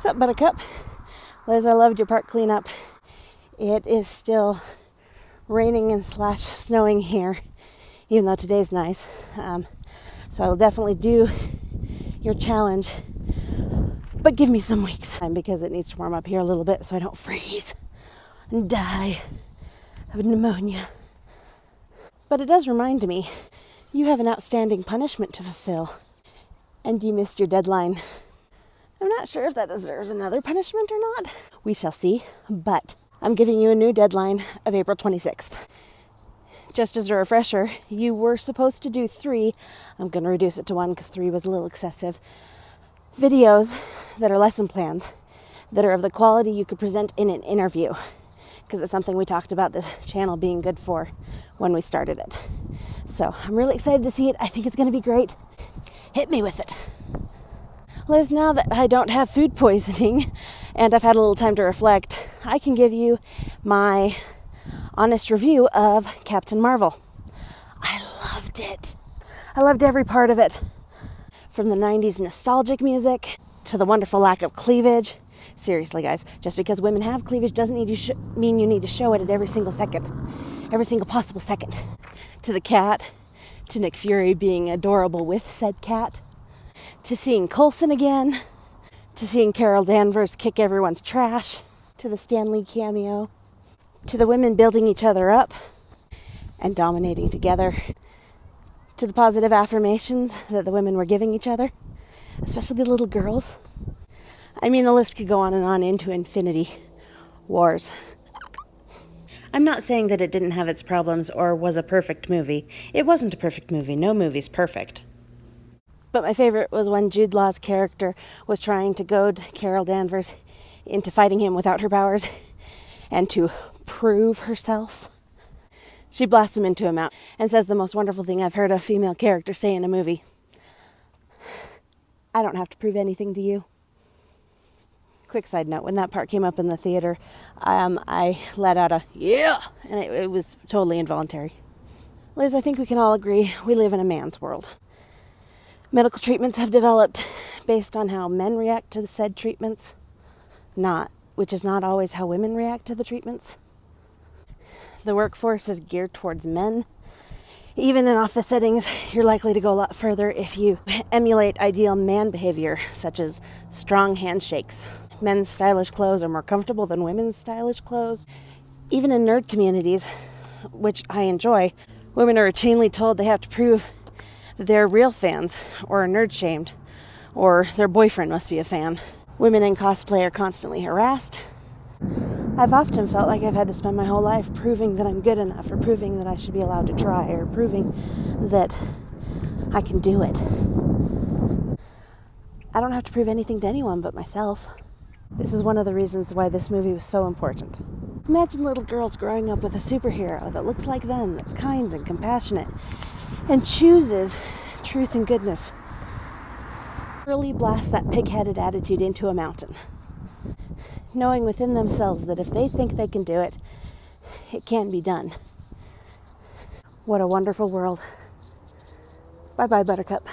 What's up, Buttercup? Liz, I loved your park cleanup. It is still raining and snowing here, even though today's nice. So I will definitely do your challenge, but give me some weeks because it needs to warm up here a little bit so I don't freeze and die of pneumonia. But it does remind me, you have an outstanding punishment to fulfill, and you missed your deadline. I'm not sure if that deserves another punishment or not. We shall see, but I'm giving you a new deadline of April 26th. Just as a refresher, you were supposed to do 3. I'm going to reduce it to 1 because 3 was a little excessive. Videos that are lesson plans that are of the quality you could present in an interview, because it's something we talked about this channel being good for when we started it. So I'm really excited to see it. I think it's going to be great. Hit me with it. Liz, now that I don't have food poisoning and I've had a little time to reflect, I can give you my honest review of Captain Marvel. I loved it. I loved every part of it. From the 90s nostalgic music to the wonderful lack of cleavage. Seriously, guys, just because women have cleavage doesn't mean you need to show it at every single second. Every single possible second. To the cat, to Nick Fury being adorable with said cat, to seeing Coulson again, to seeing Carol Danvers kick everyone's trash, to the Stan Lee cameo, to the women building each other up and dominating together, to the positive affirmations that the women were giving each other, especially the little girls. I mean, the list could go on and on into infinity. Wars. I'm not saying that it didn't have its problems or was a perfect movie. It wasn't a perfect movie. No movie's perfect. But my favorite was when Jude Law's character was trying to goad Carol Danvers into fighting him without her powers and to prove herself. She blasts him into a mountain and says the most wonderful thing I've heard a female character say in a movie. I don't have to prove anything to you. Quick side note, when that part came up in the theater, I let out a yeah, and it was totally involuntary. Liz, I think we can all agree we live in a man's world. Medical treatments have developed based on how men react to the said treatments, which is not always how women react to the treatments. The workforce is geared towards men. Even in office settings, you're likely to go a lot further if you emulate ideal man behavior, such as strong handshakes. Men's stylish clothes are more comfortable than women's stylish clothes. Even in nerd communities, which I enjoy, women are routinely told they have to prove that they're real fans, or are nerd-shamed, or their boyfriend must be a fan. Women in cosplay are constantly harassed. I've often felt like I've had to spend my whole life proving that I'm good enough, or proving that I should be allowed to try, or proving that I can do it. I don't have to prove anything to anyone but myself. This is one of the reasons why this movie was so important. Imagine little girls growing up with a superhero that looks like them, that's kind and compassionate, and chooses truth and goodness. Really blast that pig-headed attitude into a mountain, knowing within themselves that if they think they can do it, it can be done. What a wonderful world. Bye-bye, Buttercup.